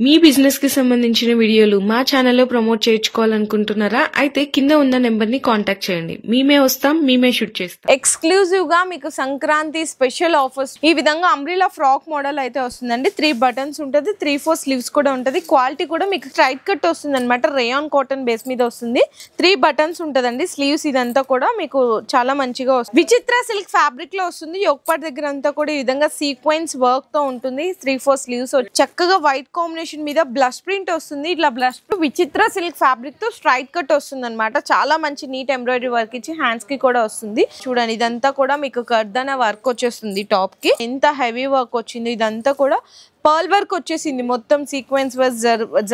మీ business కి సంబంధించిన వీడియోలు మా ఛానల్లో ప్రమోట్ చేయించుకోవాలనుకుంటున్నారా? అయితే కింద ఉన్న నెంబర్ ని కాంటాక్ట్ చేయండి. మేమే వస్తాం, మేమే షూట్ చేస్తాం. ఎక్స్క్లూజివ్ గా మీకు సంక్రాంతి స్పెషల్ ఆఫర్స్ ఈ విధంగా అంబ్రెల్లా ఫ్రాక్ మోడల్ అయితే వస్తుందండి. 3 బటన్స్ ఉంటుంది, 3/4 స్లీవ్స్ కూడా ఉంటుంది. క్వాలిటీ కూడా మీకు స్ట్రైట్ కట్ వస్తుంది అనమాట. రేయాన్ కాటన్ బేస్ మీద వస్తుంది. 3 బటన్స్ ఉంటదండి స్లీవ్స్. ఇదంతా కూడా మీకు చాలా మంచిగా వస్తుంది. విచిత్ర సిల్క్ ఫ్యాబ్రిక్ లో వస్తుంది. యోగపాట్ దగ్గర అంతా కూడా ఈ విధంగా సీక్వెన్స్ వర్క్ తో ఉంటుంది. 3/4 స్లీవ్స్ చక్కగా వైట్ కాంబినేషన్ మీద బ్లష్ ప్రింట్ వస్తుంది. ఇట్లా బ్లష్ విచిత్ర సిల్క్ ఫ్యాబ్రిక్ తో స్ట్రైట్ కట్ వస్తుంది అనమాట. చాలా మంచి నీట్ ఎంబ్రాయిడరీ వర్క్ ఇచ్చి హ్యాండ్స్ కి కూడా వస్తుంది. చూడండి, ఇదంతా కూడా మీకు కర్దన వర్క్ వచ్చేస్తుంది. టాప్ కి ఎంత హెవీ వర్క్ వచ్చింది. ఇదంతా కూడా పర్ల్ వర్క్ వచ్చేసింది. మొత్తం సీక్వెన్స్ వర్క్,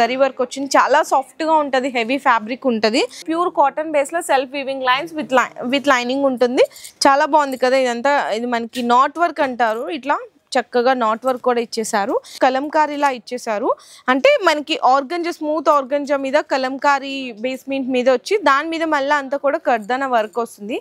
జరీ వర్క్ వచ్చింది. చాలా సాఫ్ట్ గా ఉంటది. హెవీ ఫ్యాబ్రిక్ ఉంటది. ప్యూర్ కాటన్ బేస్ లో self weaving lines with lining ఉంటుంది. చాలా బాగుంది కదా. ఇదంతా ఇది మనకి నాట్ వర్క్ అంటారు. ఇట్లా చక్కగా నాట్ వర్క్ కూడా ఇచ్చేసారు. కలంకారీలా ఇచ్చేసారు. అంటే మనకి ఆర్గంజా, స్మూత్ ఆర్గంజా మీద కలంకారీ బేస్మెంట్ మీద వచ్చి దాని మీద మళ్ళీ అంతా కూడా కర్దన వర్క్ వస్తుంది.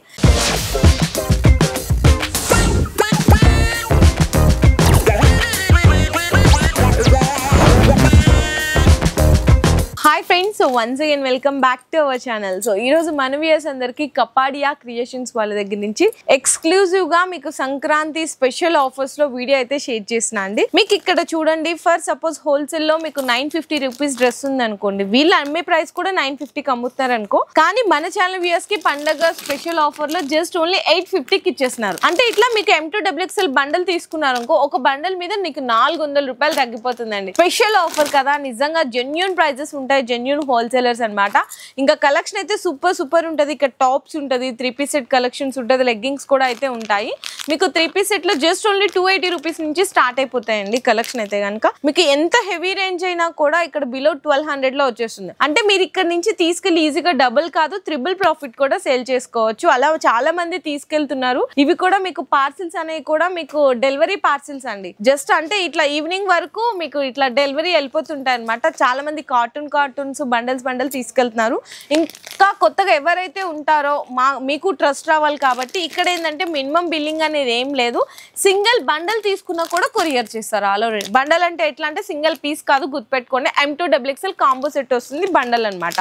Hi friends, so once again welcome back to our channel. So ఈ రోజు మన వ్యూయర్స్ అందరికి కపాడియా క్రియేషన్స్ వాళ్ళ దగ్గర నుంచి ఎక్స్క్లూజివ్ గా మీకు సంక్రాంతి స్పెషల్ ఆఫర్స్ లో వీడియో అయితే షేర్ చేసిన అండి. మీకు ఇక్కడ చూడండి, ఫర్ సపోజ్ హోల్సేల్ లో మీకు 950 రూపీస్ డ్రెస్ ఉంది అనుకోండి. వీళ్ళు అమ్మే ప్రైస్ కూడా 950కి అమ్ముతున్నారు అనుకో. కానీ మన ఛానల్ వ్యూయర్స్ కి పండగ స్పెషల్ ఆఫర్ లో జస్ట్ ఓన్లీ 850కి ఇచ్చేస్తున్నారు. అంటే ఇట్లా మీకు M2XXL బండల్ తీసుకున్నారు అనుకో, ఒక బండల్ మీద మీకు 400 రూపాయలు తగ్గిపోతుందండి. స్పెషల్ ఆఫర్ కదా, నిజంగా జెన్యూన్ ప్రైజెస్ ఉంటాయి, జెన్యూన్ హోల్సేలర్స్ అన్నమాట. ఇంకా కలెక్షన్ అయితే సూపర్ ఉంటది. ఇక్కడ టాప్స్ ఉంటది, 3 పీస్ సెట్ కలెక్షన్స్ ఉంటది, లెగ్గింగ్స్ కూడా అయితే ఉంటాయి. మీకు 3 పీస్ సెట్ లో జస్ట్ ఓన్లీ 280 రూపీస్ నుంచి స్టార్ట్ అయిపోతాయండి కలెక్షన్ అయితే కనుక. మీకు ఎంత హెవీ రేంజ్ అయినా కూడా ఇక్కడ బిలో 1200 లో వచ్చేస్తుంది. అంటే మీరు ఇక్కడ నుంచి తీసుకెళ్లి ఈజీగా డబుల్ కాదు, ట్రిపుల్ ప్రాఫిట్ కూడా సేల్ చేసుకోవచ్చు. అలా చాలా మంది తీసుకెళ్తున్నారు. ఇవి కూడా మీకు పార్సిల్స్ అనేవి కూడా మీకు డెలివరీ పార్సిల్స్ అండి. జస్ట్ అంటే ఇట్లా ఈవినింగ్ వరకు మీకు ఇట్లా డెలివరీ వెళ్ళిపోతుంటాయి అనమాట. చాలా మంది కార్టూన్స్ బండల్ తీసుకెళ్తున్నారు. ఇంకా కొత్తగా ఎవరైతే ఉంటారో మీకు ట్రస్ట్ రావాలి కాబట్టి ఇక్కడ ఏంటంటే మినిమం బిల్లింగ్ అనేది ఏం లేదు. సింగిల్ బండల్ తీసుకున్నా కూడా కొరియర్ చేస్తారు. ఆల్ ఓవర్ బండల్ అంటే ఎట్లా అంటే సింగిల్ పీస్ కాదు, గుర్తుపెట్టుకోండి. M2XXL కాంబో సెట్ వస్తుంది బండల్ అనమాట.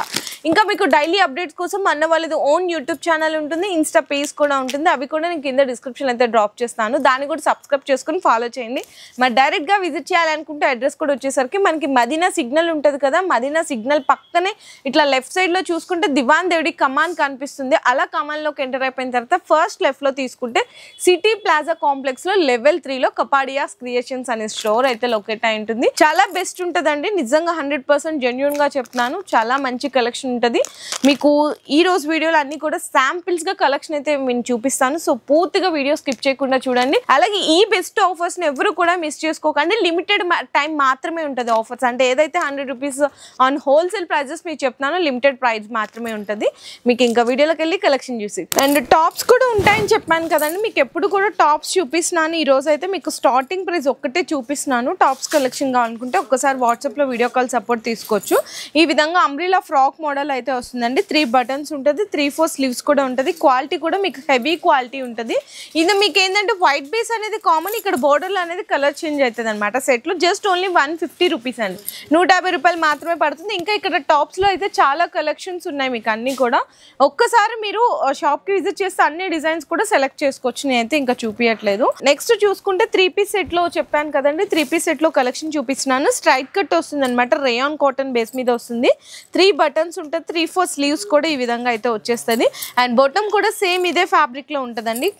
ఇంకా మీకు డైలీ అప్డేట్స్ కోసం అన్న వాళ్ళది ఓన్ యూట్యూబ్ ఛానల్ ఉంటుంది, ఇన్స్టా పేజ్ కూడా ఉంటుంది. అవి కూడా నేను కింద డిస్క్రిప్షన్ అయితే డ్రాప్ చేస్తాను. దాన్ని కూడా సబ్స్క్రైబ్ చేసుకుని ఫాలో చేయండి. మరి డైరెక్ట్ గా విజిట్ చేయాలనుకుంటే అడ్రస్ కూడా వచ్చేసరికి మనకి మదీనా సిగ్నల్ ఉంటుంది కదా, మదీనా సిగ్నల్ పక్కనే ఇట్లా లెఫ్ట్ సైడ్ లో చూసుకుంటే దివాన్ దేవుడి కమాన్ కనిపిస్తుంది. అలా కమాన్ లోకి ఎంటర్ అయిపోయిన తర్వాత ఫస్ట్ లెఫ్ట్ లో తీసుకుంటే సిటీ ప్లాజా కాంప్లెక్స్ లో లెవెల్ 3 లో కపాడియా క్రియేషన్స్ అనే స్టోర్ అయితే లొకేట్ అయి ఉంటుంది. చాలా బెస్ట్ ఉంటదండి, నిజంగా 100% జెన్యూన్ గా చెప్తున్నాను. చాలా మంచి కలెక్షన్ ఉంటది. మీకు ఈ రోజు వీడియోలో అన్ని కూడా శాంపిల్స్ గా కలెక్షన్ అయితే నేను చూపిస్తాను. సో పూర్తిగా వీడియో స్కిప్ చేయకుండా చూడండి. అలాగే ఈ బెస్ట్ ఆఫర్స్ ని ఎవరు కూడా మిస్ చేసుకోకండి. లిమిటెడ్ టైం మాత్రమే ఉంటది ఆఫర్స్. అంటే ఏదైతే 100 రూపీస్ ఆన్ హోల్సేల్ ప్రైజెస్ మీకు చెప్తున్నాను, లిమిటెడ్ ప్రైస్ మాత్రమే ఉంటుంది. మీకు ఇంకా వీడియోలోకి వెళ్ళి కలెక్షన్ చూసి అండ్ టాప్స్ కూడా ఉంటాయని చెప్పాను కదండి. మీకు ఎప్పుడు కూడా టాప్స్ చూపిస్తున్నాను. ఈ రోజు అయితే మీకు స్టార్టింగ్ ప్రైస్ ఒక్కటే చూపిస్తున్నాను. టాప్స్ కలెక్షన్ కావాలనుకుంటే ఒక్కసారి వాట్సాప్ లో వీడియో కాల్ సపోర్ట్ తీసుకోవచ్చు. ఈ విధంగా అంబ్రెల్లా ఫ్రాక్ మోడల్ అయితే వస్తుందండి. 3 బటన్స్ ఉంటుంది, 3/4 స్లీవ్స్ కూడా ఉంటుంది. క్వాలిటీ కూడా మీకు హెవీ క్వాలిటీ ఉంటుంది. ఇది మీకు ఏంటంటే వైట్ బేస్ అనేది కామన్, ఇక్కడ బోర్డర్లు అనేది కలర్ చేంజ్ అవుతుంది అనమాట. సెట్ లో జస్ట్ ఓన్లీ 150 రూపీస్ అండి, 150 రూపాయలు మాత్రమే పడుతుంది. ఇంకా ఇక్కడ టాప్స్ లో అయితే చాలా కలెక్షన్స్ ఉన్నాయి. మీకు అన్ని కూడా ఒక్కసారి మీరు షాప్ కి విజిట్ చేస్తే అన్ని డిజైన్స్ కూడా సెలెక్ట్ చేసుకోవచ్చు. నేనైతే ఇంకా చూపించట్లేదు. నెక్స్ట్ చూసుకుంటే 3 పీస్ సెట్ లో చెప్పాను కదండి, 3 పీస్ సెట్ లో కలెక్షన్ చూపిస్తున్నాను. స్ట్రైట్ కట్ వస్తుంది అనమాట, రేయాన్ కాటన్ బేస్ మీద వస్తుంది. 3 బటన్స్ ఉంటుంది, 3/4 స్లీవ్స్ కూడా ఈ విధంగా అయితే వచ్చేస్తుంది. అండ్ బాటమ్ కూడా సేమ్ ఇదే ఫ్యాబ్రిక్ లో ఉంటుందండి.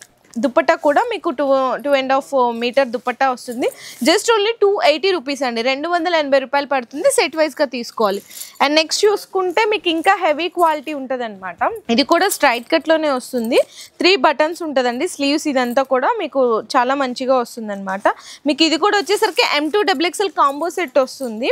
దుపట్టా కూడా మీకు 2.5 మీటర్ దుపట్టా వస్తుంది. జస్ట్ ఓన్లీ 280 రూపీస్ అండి, 280 రూపాయలు పడుతుంది. సెట్ వైజ్ గా తీసుకోవాలి. అండ్ నెక్స్ట్ చూసుకుంటే మీకు ఇంకా హెవీ క్వాలిటీ ఉంటుంది అనమాట. ఇది కూడా స్ట్రైట్ కట్ లోనే వస్తుంది. 3 బటన్స్ ఉంటుందండి స్లీవ్స్. ఇదంతా కూడా మీకు చాలా మంచిగా వస్తుంది అనమాట. మీకు ఇది కూడా వచ్చేసరికి M2XXL కాంబో సెట్ వస్తుంది.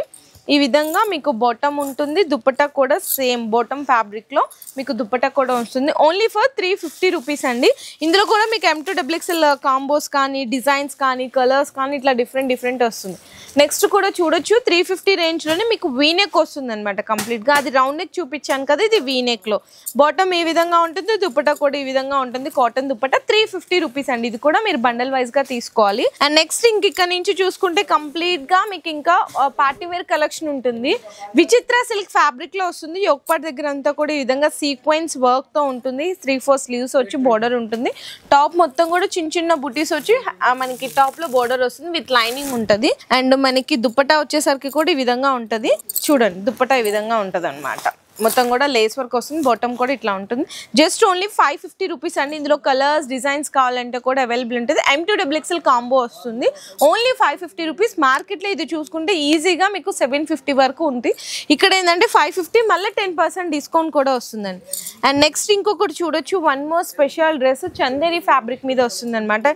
ఈ విధంగా మీకు బాటమ్ ఉంటుంది, దుపట్టా కూడా సేమ్ బాటమ్ ఫ్యాబ్రిక్ లో మీకు దుపట్టా కూడా వస్తుంది. ఓన్లీ ఫర్ 350 రూపీస్ అండి. ఇందులో కూడా మీకు M2XXL కాంబోస్ కానీ, డిజైన్స్ కానీ, కలర్స్ కానీ ఇట్లా డిఫరెంట్ వస్తుంది. నెక్స్ట్ కూడా చూడొచ్చు, 350 రేంజ్ లోనే మీకు వీనెక్ వస్తుంది అనమాట. కంప్లీట్ గా అది రౌండ్ నెక్ చూపించాను కదా, ఇది వీనెక్ లో బాటమ్ ఈ విధంగా ఉంటుంది, దుపట్టా కూడా ఈ విధంగా ఉంటుంది. కాటన్ దుపట్టా 350 రూపీస్ అండి. ఇది కూడా మీరు బండల్ వైజ్ గా తీసుకోవాలి. అండ్ నెక్స్ట్ ఇక్కడ నుంచి చూసుకుంటే కంప్లీట్ గా మీకు ఇంకా పార్టీ వేర్ కలెక్షన్ కలెక్షన్ ఉంటుంది. విచిత్ర సిల్క్ ఫ్యాబ్రిక్ లో వస్తుంది. యోక్ పార్ట్ దగ్గర అంతా కూడా ఈ విధంగా సీక్వెన్స్ వర్క్ తో ఉంటుంది. 3/4 స్లీవ్స్ వచ్చి బోర్డర్ ఉంటుంది. టాప్ మొత్తం కూడా చిన్న చిన్న బుటీస్ వచ్చి మనకి టాప్ లో బోర్డర్ వస్తుంది విత్ లైనింగ్ ఉంటది. అండ్ మనకి దుపట్టా వచ్చేసరికి కూడా ఈ విధంగా ఉంటది. చూడండి దుపట్టా ఈ విధంగా ఉంటది అన్నమాట. మొత్తం కూడా లేస్ వర్క్ వస్తుంది. బాటమ్ కూడా ఇట్లా ఉంటుంది. జస్ట్ ఓన్లీ 550 రూపీస్ అండి. ఇందులో కలర్స్ డిజైన్స్ కావాలంటే కూడా అవైలబుల్ ఉంటుంది. M2XL కాంబో వస్తుంది. Only 550 rupees. మార్కెట్లో ఇది చూసుకుంటే ఈజీగా మీకు 750 వరకు ఉంది. ఇక్కడ ఏంటంటే 550 మళ్ళీ 10% డిస్కౌంట్ కూడా వస్తుందండి. అండ్ నెక్స్ట్ ఇంకొకటి చూడొచ్చు. One more special dress Chanderi fabric మీద వస్తుంది అనమాట.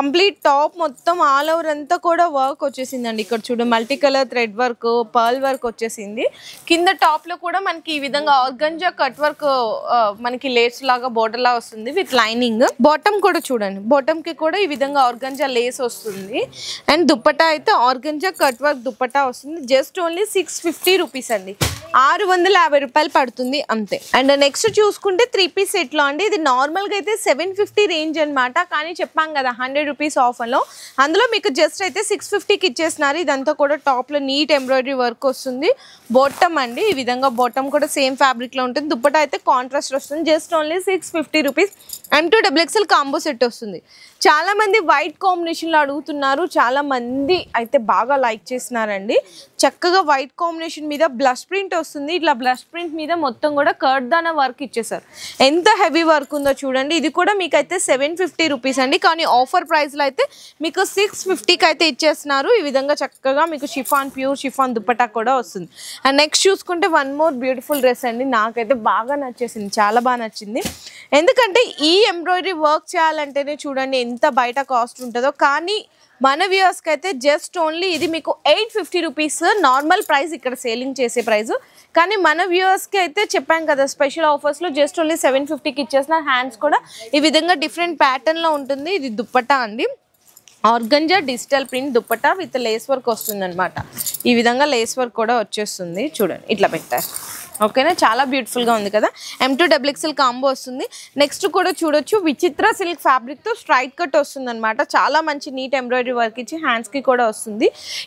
కంప్లీట్ టాప్ మొత్తం ఆల్ ఓవర్ అంతా కూడా వర్క్ వచ్చేసిందండి. ఇక్కడ చూడు multi colour thread work, pearl work వచ్చేసింది. కింద టాప్ లో కూడా మనకి ఈ విధంగా ఆర్గంజా కట్ వర్క్ మనకి లేస్ లాగా బోర్డర్ లా వస్తుంది విత్ లైనింగ్. బాటమ్ కూడా చూడండి, బాటమ్ కి కూడా ఈ విధంగా ఆర్గంజా లేస్ వస్తుంది. అండ్ దుపట్టా అయితే ఆర్గంజా కట్ వర్క్ దుపట్టా వస్తుంది. జస్ట్ ఓన్లీ 650 రూపీస్ అండి. 650 రూపాయలు పడుతుంది అంతే. అండ్ నెక్స్ట్ చూసుకుంటే 3 పీస్ సెట్ లో అండి. ఇది నార్మల్ గా అయితే 750 రేంజ్ అనమాట. కానీ చెప్పాం కదా 100 రూపీస్ ఆఫర్ లో, అందులో మీకు జస్ట్ అయితే 650కి ఇచ్చేస్తున్నారు. ఇదంతా కూడా టాప్ లో నీట్ ఎంబ్రాయిడరీ వర్క్ వస్తుంది. బాటమ్ అండి ఈ విధంగా బాటమ్ కూడా సేమ్ ఫ్యాబ్రిక్ లో ఉంటుంది. దుపట్టా అయితే కాంట్రాస్ట్ వస్తుంది. Just only 650 rupees. M2XL combo set వస్తుంది. చాలా మంది వైట్ కాంబినేషన్ లో అడుగుతున్నారు. చాలా మంది అయితే బాగా లైక్ చేస్తున్నారండి. చక్కగా వైట్ కాంబినేషన్ మీద బ్లష్ ప్రింట్ వస్తుంది. ఇట్లా బ్లష్ ప్రింట్ మీద మొత్తం కూడా కర్దానా వర్క్ ఇచ్చేసారు. ఎంత హెవీ వర్క్ ఉందో చూడండి. ఇది కూడా మీకైతే 750 రూపీస్ అండి. కానీ ఆఫర్ ప్రైస్ లో అయితే మీకు 650కి అయితే ఇచ్చేస్తున్నారు. ఈ విధంగా చక్కగా మీకు షిఫాన్, ప్యూర్ షిఫాన్ దుపట్టా కూడా వస్తుంది. అండ్ నెక్స్ట్ చూసుకుంటే వన్ మోర్ బ్యూటిఫుల్ డ్రెస్ అండి. నాకైతే బాగా నచ్చేసింది, చాలా బాగా నచ్చింది. ఎందుకంటే ఈ ఎంబ్రాయిడరీ వర్క్ చేయాలంటేనే చూడండి ఎంత బయట కాస్ట్ ఉంటుందో. కానీ మన వ్యూవర్స్కి అయితే జస్ట్ ఓన్లీ ఇది మీకు 850 రూపీస్ నార్మల్ ప్రైస్, ఇక్కడ సేలింగ్ చేసే ప్రైస్. కానీ మన వ్యూవర్స్కి అయితే చెప్పాం కదా స్పెషల్ ఆఫర్స్లో జస్ట్ ఓన్లీ 750కి ఇచ్చేస్తున్నారు. హ్యాండ్స్ కూడా ఈ విధంగా డిఫరెంట్ ప్యాటర్న్లో ఉంటుంది. ఇది దుపట్టా అండి, organza digital print dupatta with lace work వస్తుంది అనమాట. ఈ విధంగా లేస్ వర్క్ కూడా వచ్చేస్తుంది. చూడండి ఇట్లా పెట్టారు. ఓకేనా, చాలా బ్యూటిఫుల్గా ఉంది కదా. M2XL కాంబో వస్తుంది. నెక్స్ట్ కూడా చూడొచ్చు విచిత్ర సిల్క్ ఫ్యాబ్రిక్తో స్ట్రైట్ కట్ వస్తుంది అనమాట. చాలా మంచి నీట్ ఎంబ్రాయిడరీ వర్క్ ఇచ్చి హ్యాండ్స్కి కూడా వస్తుంది.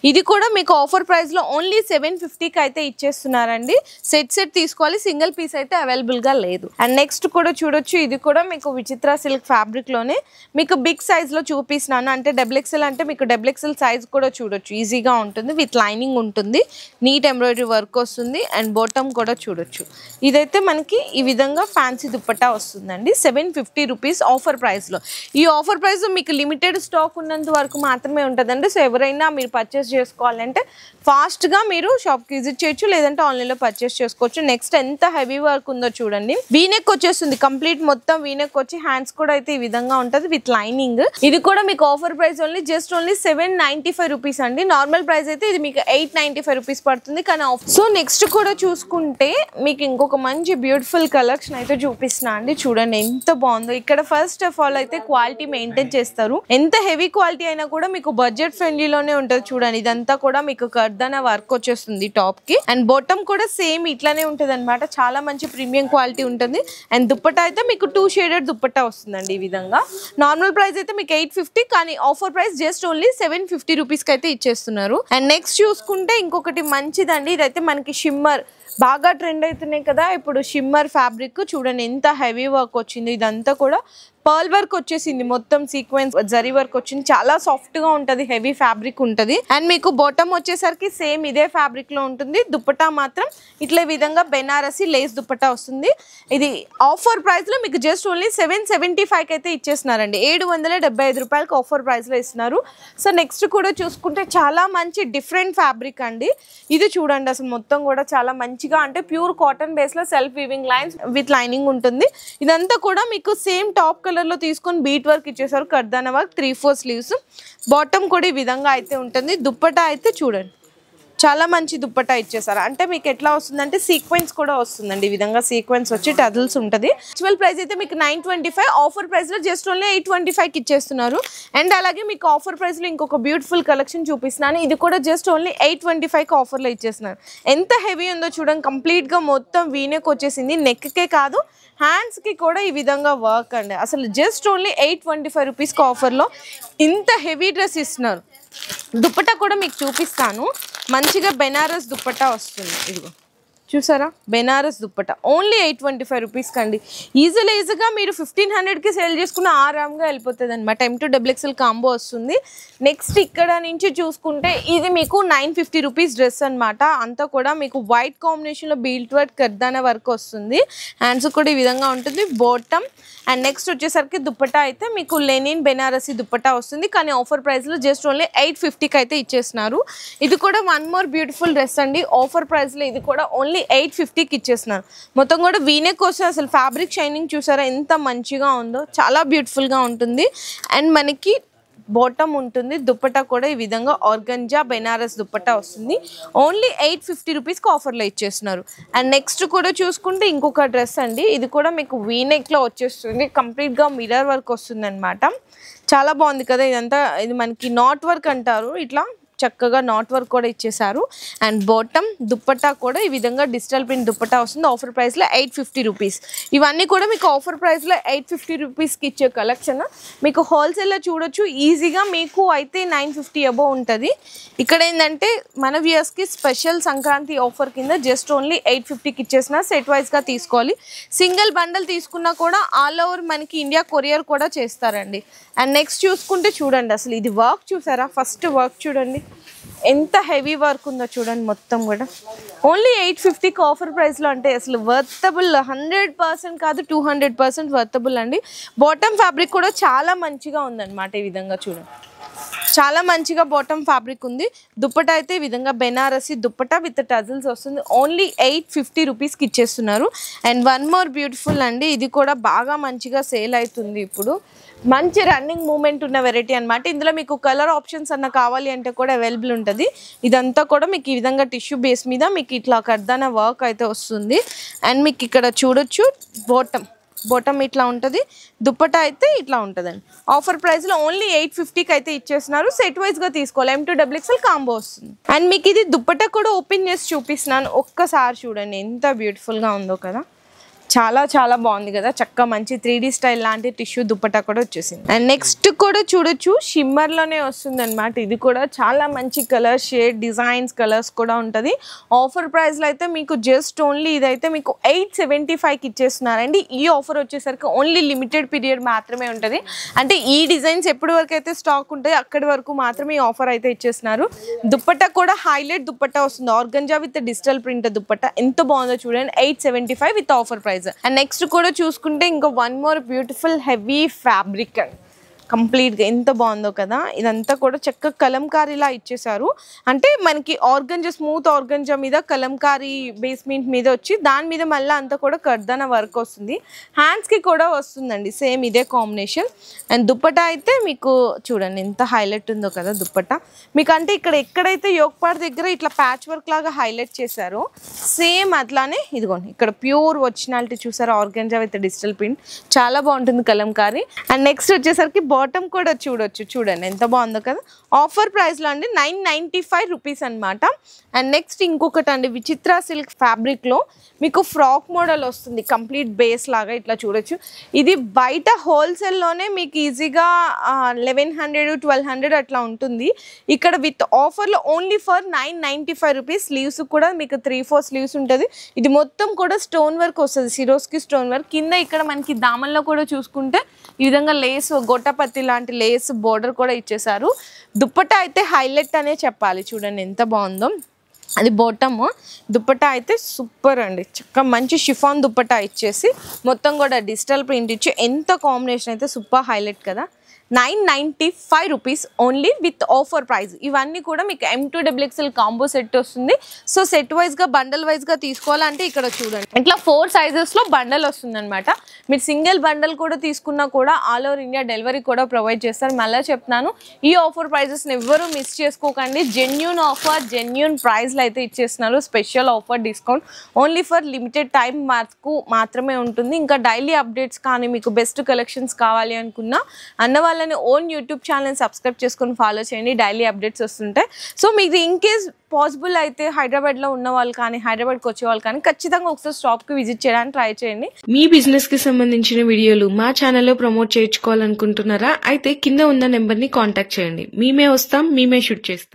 ఇది కూడా మీకు ఆఫర్ ప్రైస్లో ఓన్లీ 750కి అయితే ఇచ్చేస్తున్నారండి. సెట్ తీసుకోవాలి, సింగిల్ పీస్ అయితే అవైలబుల్గా లేదు. అండ్ నెక్స్ట్ కూడా చూడొచ్చు. ఇది కూడా మీకు విచిత్ర సిల్క్ ఫ్యాబ్రిక్లోనే మీకు బిగ్ సైజ్లో చూపిస్తున్నాను. అంటే XXL అంటే మీకు XXL సైజ్ కూడా చూడొచ్చు. ఈజీగా ఉంటుంది విత్ లైనింగ్ ఉంటుంది. నీట్ ఎంబ్రాయిడరీ వర్క్ వస్తుంది. అండ్ బాటమ్ కూడా చూడొచ్చు. ఇదైతే మనకి ఈ విధంగా ఫ్యాన్సీ దుపట్టా వస్తుందండి. 750 రూపీస్ ఆఫర్ ప్రైస్లో. ఈ ఆఫర్ ప్రైస్ మీకు లిమిటెడ్ స్టాక్ ఉన్నంత వరకు మాత్రమే ఉంటుందండి. సో ఎవరైనా మీరు పర్చేస్ చేసుకోవాలంటే ఫాస్ట్గా మీరు షాప్కి విజిట్ చేయొచ్చు, లేదంటే ఆన్లైన్లో పర్చేస్ చేసుకోవచ్చు. నెక్స్ట్ ఎంత హెవీ వర్క్ ఉందో చూడండి. వీనెక్ వచ్చేస్తుంది, కంప్లీట్ మొత్తం వీనెక్ వచ్చి హ్యాండ్స్ కూడా అయితే ఈ విధంగా ఉంటుంది విత్ లైనింగ్. ఇది కూడా మీకు offer price only just only 795 rupees అండి. నార్మల్ ప్రైస్ అయితే ఇది మీకు 895 రూపీస్ పడుతుంది. కానీ సో నెక్స్ట్ కూడా చూసుకుంటే మీకు ఇంకొక మంచి బ్యూటిఫుల్ కలెక్షన్ అయితే చూపిస్తున్నా అండి. చూడండి ఎంత బాగుందో. ఇక్కడ ఫస్ట్ ఆఫ్ ఆల్ అయితే క్వాలిటీ మెయింటైన్ చేస్తారు. ఎంత హెవీ క్వాలిటీ అయినా కూడా మీకు బడ్జెట్ ఫ్రెండ్లీలోనే ఉంటుంది. చూడండి ఇదంతా కూడా మీకు కర్దానా వర్క్ వచ్చేస్తుంది టాప్ కి. అండ్ బాటమ్ కూడా సేమ్ ఇట్లానే ఉంటుంది అనమాట. చాలా మంచి ప్రీమియం క్వాలిటీ ఉంటుంది. అండ్ దుపట్టా అయితే మీకు 2 షేడెడ్ దుపట్టా వస్తుందండి. ఈ విధంగా నార్మల్ ప్రైస్ అయితే మీకు 850, కానీ offer price just only 750 rupees కి అయితే ఇచ్చేస్తున్నారు. అండ్ నెక్స్ట్ చూసుకుంటే ఇంకొకటి మంచిదండి. ఇదైతే మనకి షిమ్మర్ బాగా ట్రెండ్ అవుతున్నాయి కదా ఇప్పుడు. షిమ్మర్ ఫ్యాబ్రిక్ చూడండి ఎంత హెవీ వర్క్ వచ్చింది. ఇదంతా కూడా పర్ల్ వర్క్ వచ్చేసింది, మొత్తం సీక్వెన్స్ జరీ వర్క్ వచ్చింది. చాలా సాఫ్ట్ గా ఉంటది, హెవీ ఫ్యాబ్రిక్ ఉంటది. అండ్ మీకు బాటమ్ వచ్చేసరికి సేమ్ ఇదే ఫ్యాబ్రిక్ లో ఉంటుంది. దుపట్టా మాత్రం ఇట్లా విధంగా బెనారసి లేస్ దుపట్టా వస్తుంది. ఇది ఆఫర్ ప్రైస్ లో మీకు జస్ట్ ఓన్లీ 775 అయితే ఇచ్చేస్తున్నారండి. 775 రూపాయలకి ఆఫర్ ప్రైస్ లో ఇస్తున్నారు. సో నెక్స్ట్ కూడా చూసుకుంటే చాలా మంచి డిఫరెంట్ ఫ్యాబ్రిక్ అండి. ఇది చూడండి అసలు మొత్తం కూడా చాలా మంచిగా, అంటే ప్యూర్ కాటన్ బేస్ లో self weaving lines with lining ఉంటుంది. ఇదంతా కూడా మీకు సేమ్ టాప్ కలర్ లో తీసుకొని బీట్ వర్క్ ఇచ్చేసారు, కర్దానా వర్క్, 3/4 స్లీవ్స్. బాటమ్ కూడా ఈ విధంగా అయితే ఉంటుంది. దుపట్టా అయితే చూడండి చాలా మంచి దుపట్టా ఇచ్చేసారు. అంటే మీకు ఎట్లా వస్తుందంటే సీక్వెన్స్ కూడా వస్తుందండి. ఈ విధంగా సీక్వెన్స్ వచ్చి టజిల్స్ ఉంటుంది. యాక్చువల్ ప్రైస్ అయితే మీకు 925, ఆఫర్ ప్రైస్ లో జస్ట్ ఓన్లీ 825కి ఇచ్చేస్తున్నారు. అండ్ అలాగే మీకు ఆఫర్ ప్రైస్ లో ఇంకొక బ్యూటిఫుల్ కలెక్షన్ చూపిస్తున్నాను. ఇది కూడా జస్ట్ ఓన్లీ 825కి ఆఫర్ లో ఇచ్చేస్తున్నారు. ఎంత హెవీ ఉందో చూడండి. కంప్లీట్ గా మొత్తం వీనెక్ వచ్చేసింది. నెక్ కే కాదు హ్యాండ్స్ కి కూడా ఈ విధంగా వర్క్ అండి. అసలు జస్ట్ ఓన్లీ 825 రూపీస్కి ఆఫర్ లో ఇంత హెవీ డ్రెస్ ఇస్తున్నారు. దుపట్టా కూడా మీకు చూపిస్తాను. మంచిగా బెనారస్ దుప్పట్టా వస్తుంది. ఇదిగో చూసారా, బెనారస్ దుప్పట్టా ఓన్లీ 825 రూపీస్ కండి. ఈజీగా మీరు 1500కి సేల్ చేసుకున్న ఆరామ్గా వెళ్ళిపోతుంది అనమాట. M2XXL కాంబో వస్తుంది. నెక్స్ట్ ఇక్కడ నుంచి చూసుకుంటే ఇది మీకు 950 రూపీస్ డ్రెస్ అనమాట. అంతా కూడా మీకు వైట్ కాంబినేషన్లో బీల్ట్ వర్క్ కర్దానా వర్క్ వస్తుంది. హ్యాండ్స్ కూడా ఈ విధంగా ఉంటుంది. బాటమ్ అండ్ నెక్స్ట్ వచ్చేసరికి దుప్పట్టా అయితే మీకు లెనిన్ బెనారసీ దుప్పట్టా వస్తుంది. కానీ ఆఫర్ ప్రైస్లో జస్ట్ ఓన్లీ 850కి అయితే ఇచ్చేస్తున్నారు. ఇది కూడా వన్ మోర్ బ్యూటిఫుల్ డ్రెస్ అండి. ఆఫర్ ప్రైస్లో ఇది కూడా ఓన్లీ 850కి ఇచ్చేస్తున్నారు. మొత్తం కూడా వీనెక్ కోసం అసలు ఫ్యాబ్రిక్ షైనింగ్ చూసారా ఎంత మంచిగా ఉందో, చాలా బ్యూటిఫుల్గా ఉంటుంది. అండ్ మనకి బాటమ్ ఉంటుంది. దుప్పట్టా కూడా ఈ విధంగా ఆర్గంజా బెనారస్ దుప్పట్టా వస్తుంది. ఓన్లీ 850 రూపీస్కి ఆఫర్లో ఇచ్చేస్తున్నారు. అండ్ నెక్స్ట్ కూడా చూసుకుంటే ఇంకొక డ్రెస్ అండి. ఇది కూడా మీకు వీనెక్లో వచ్చేస్తుంది. కంప్లీట్గా మిర్రర్ వర్క్ వస్తుంది అనమాట. చాలా బాగుంది కదా ఇదంతా. ఇది మనకి నాట్ వర్క్ అంటారు. ఇట్లా చక్కగా నాట్ వర్క్ కూడా ఇచ్చేసారు. అండ్ బాటమ్ దుప్పట్టా కూడా ఈ విధంగా డిజిటల్ ప్రింట్ దుప్పట్టా వస్తుంది. ఆఫర్ ప్రైస్లో 850 రూపీస్. ఇవన్నీ కూడా మీకు ఆఫర్ ప్రైస్లో 850 రూపీస్కి ఇచ్చే కలెక్షన్. మీకు హోల్సేల్లో చూడొచ్చు ఈజీగా మీకు అయితే 950 అబోవ్ ఉంటుంది. ఇక్కడ ఏంటంటే మన వ్యూయర్స్కి స్పెషల్ సంక్రాంతి ఆఫర్ కింద జస్ట్ ఓన్లీ 850కి ఇచ్చేసిన సెట్ వైజ్గా తీసుకోవాలి. సింగిల్ బండల్ తీసుకున్నా కూడా ఆల్ ఓవర్ మనకి ఇండియా కొరియర్ కూడా చేస్తారండి. అండ్ నెక్స్ట్ చూసుకుంటే చూడండి అసలు ఇది వర్క్ చూసారా, ఫస్ట్ వర్క్ చూడండి ఎంత హెవీ వర్క్ ఉందో చూడండి. మొత్తం కూడా ఓన్లీ 850కి ఆఫర్ ప్రైస్లో అంటే అసలు వర్తబుల్ 100% కాదు 200% వర్తబుల్ అండి. బాటమ్ ఫ్యాబ్రిక్ కూడా చాలా మంచిగా ఉందన్నమాట. ఈ విధంగా చూడండి చాలా మంచిగా బాటమ్ ఫ్యాబ్రిక్ ఉంది. దుప్పటా అయితే ఈ విధంగా బెనారసీ దుప్పటా విత్ టజల్స్ వస్తుంది. ఓన్లీ 850 రూపీస్కి ఇచ్చేస్తున్నారు. అండ్ వన్ మోర్ బ్యూటిఫుల్ అండి. ఇది కూడా బాగా మంచిగా సేల్ అవుతుంది. ఇప్పుడు మంచి రన్నింగ్ మూమెంట్ ఉన్న వెరైటీ అనమాట. ఇందులో మీకు కలర్ ఆప్షన్స్ అన్న కావాలి అంటే కూడా అవైలబుల్ ఉంటుంది. ఇదంతా కూడా మీకు ఈ విధంగా టిష్యూ బేస్ మీద మీకు ఇట్లా కర్దానా వర్క్ అయితే వస్తుంది. అండ్ మీకు ఇక్కడ చూడొచ్చు బాటమ్ ఇట్లా ఉంటుంది. దుప్పటా అయితే ఇట్లా ఉంటుందండి. ఆఫర్ ప్రైస్లో ఓన్లీ 850కి అయితే ఇచ్చేస్తున్నారు. సెట్ వైజ్గా తీసుకోవాలి. M2XXL కాంబో వస్తుంది. అండ్ మీకు ఇది దుప్పటా కూడా ఓపెన్ చేసి చూపిస్తున్నాను. ఒక్కసారి చూడండి ఎంత బ్యూటిఫుల్గా ఉందో కదా. చాలా చాలా బాగుంది కదా. చక్కగా మంచి 3D స్టైల్ లాంటి టిష్యూ దుప్పటా కూడా వచ్చేసింది. అండ్ నెక్స్ట్ కూడా చూడొచ్చు షిమ్మర్లోనే వస్తుంది అనమాట. ఇది కూడా చాలా మంచి కలర్ షేడ్ డిజైన్స్ కలర్స్ కూడా ఉంటుంది. ఆఫర్ ప్రైస్లో అయితే మీకు జస్ట్ ఓన్లీ ఇదైతే మీకు 875కి ఇచ్చేస్తున్నారండి. ఈ ఆఫర్ వచ్చేసరికి ఓన్లీ లిమిటెడ్ పీరియడ్ మాత్రమే ఉంటుంది. అంటే ఈ డిజైన్స్ ఎప్పటి వరకు అయితే స్టాక్ ఉంటాయి అక్కడి వరకు మాత్రమే ఈ ఆఫర్ అయితే ఇచ్చేస్తున్నారు. దుప్పటా కూడా హైలైట్ దుప్పటా వస్తుంది. Organza with digital print dupatta ఎంత బాగుందో చూడండి. 875 with offer price. And next కూడా చూసుకుంటే ఇంకా one more beautiful heavy fabric and కంప్లీట్గా ఎంత బాగుందో కదా. ఇదంతా కూడా చక్కగా కలంకారీలా ఇచ్చేసారు. అంటే మనకి ఆర్గంజా స్మూత్ ఆర్గంజా మీద కలంకారీ బేస్మెంట్ మీద వచ్చి దాని మీద మళ్ళీ అంతా కూడా కర్దానా వర్క్ వస్తుంది. హ్యాండ్స్కి కూడా వస్తుందండి సేమ్ ఇదే కాంబినేషన్. అండ్ దుప్పటా అయితే మీకు చూడండి ఎంత హైలైట్ ఉందో కదా దుప్పటా. మీకు అంటే ఇక్కడ ఎక్కడైతే యోగపాడ్ దగ్గర ఇట్లా ప్యాచ్ వర్క్ లాగా హైలైట్ చేశారో సేమ్ అట్లానే ఇదిగోండి ఇక్కడ ప్యూర్ ఒరిజినాలిటీ చూసారు. ఆర్గంజా విత్ డిజిటల్ ప్రింట్ చాలా బాగుంటుంది కలంకారీ. అండ్ నెక్స్ట్ వచ్చేసరికి బాటమ్ కూడా చూడొచ్చు చూడండి ఎంత బాగుందో కదా. ఆఫర్ ప్రైస్లో అండి 995 రూపీస్ అనమాట. అండ్ నెక్స్ట్ ఇంకొకటి అండి విచిత్ర సిల్క్ ఫ్యాబ్రిక్లో మీకు ఫ్రాక్ మోడల్ వస్తుంది. కంప్లీట్ బేస్ లాగా ఇట్లా చూడొచ్చు. ఇది బయట హోల్సేల్లోనే మీకు ఈజీగా 1100-1200 అట్లా ఉంటుంది. ఇక్కడ విత్ ఆఫర్లో ఓన్లీ ఫర్ 995 రూపీస్. స్లీవ్స్ కూడా మీకు 3-4 స్లీవ్స్ ఉంటుంది. ఇది మొత్తం కూడా స్టోన్ వర్క్ వస్తుంది. సిరోస్కి స్టోన్ వర్క్ కింద ఇక్కడ మనకి దామన్లో కూడా చూసుకుంటే ఈ విధంగా లేస్ గొట్టపత్తి లాంటి లేస్ బోర్డర్ కూడా ఇచ్చేసారు. దుప్పటా అయితే హైలైట్ అనే చెప్పాలి. చూడండి ఎంత బాగుందో. అది బాటమ్. దుప్పటా అయితే సూపర్ అండి. చక్కగా మంచి షిఫాన్ దుప్పటా ఇచ్చేసి మొత్తం కూడా డిజిటల్ ప్రింట్ ఇచ్చి ఎంత కాంబినేషన్ అయితే సూపర్ హైలైట్ కదా. 995 rupees only with offer price. ఇవన్నీ కూడా మీకు M2XXL కాంబో సెట్ వస్తుంది. సో సెట్ వైజ్గా బండల్ వైజ్గా తీసుకోవాలంటే ఇక్కడ చూడండి ఇట్లా 4 సైజెస్లో బండల్ వస్తుంది అనమాట. మీరు సింగిల్ బండల్ కూడా తీసుకున్నా కూడా ఆల్ ఓవర్ ఇండియా డెలివరీ కూడా ప్రొవైడ్ చేస్తారు. మళ్ళీ చెప్తున్నాను ఈ ఆఫర్ ప్రైజెస్ని ఎవ్వరూ మిస్ చేసుకోకండి. జెన్యూన్ ఆఫర్ జెన్యూన్ ప్రైస్లో అయితే ఇచ్చేస్తున్నారు. Special offer discount only for limited time వరకు మాత్రమే ఉంటుంది. ఇంకా డైలీ అప్డేట్స్ కానీ మీకు బెస్ట్ కలెక్షన్స్ కావాలి అనుకున్నా అన్న వాళ్ళని ఓన్ యూట్యూబ్ ఛానల్ సబ్స్క్రైబ్ చేసుకొని ఫాలో చేయండి. డైలీ అప్డేట్స్ వస్తుంటాయి. సో మీకు ఇన్ కేస్ పాసిబుల్ అయితే హైదరాబాద్లో ఉన్న వాళ్ళు కానీ హైదరాబాద్కి వచ్చే వాళ్ళు కానీ ఖచ్చితంగా ఒకసారి షాప్కి విజిట్ చేయడానికి ట్రై చేయండి. మీ బిజినెస్ కి సంబంధించిన వీడియోలు మా ఛానల్లో ప్రమోట్ చేయించుకోవాలనుకుంటున్నారా? అయితే కింద ఉన్న నెంబర్ ని కాంటాక్ట్ చేయండి. మేమే వస్తాం, మేమే షూట్ చేస్తాం.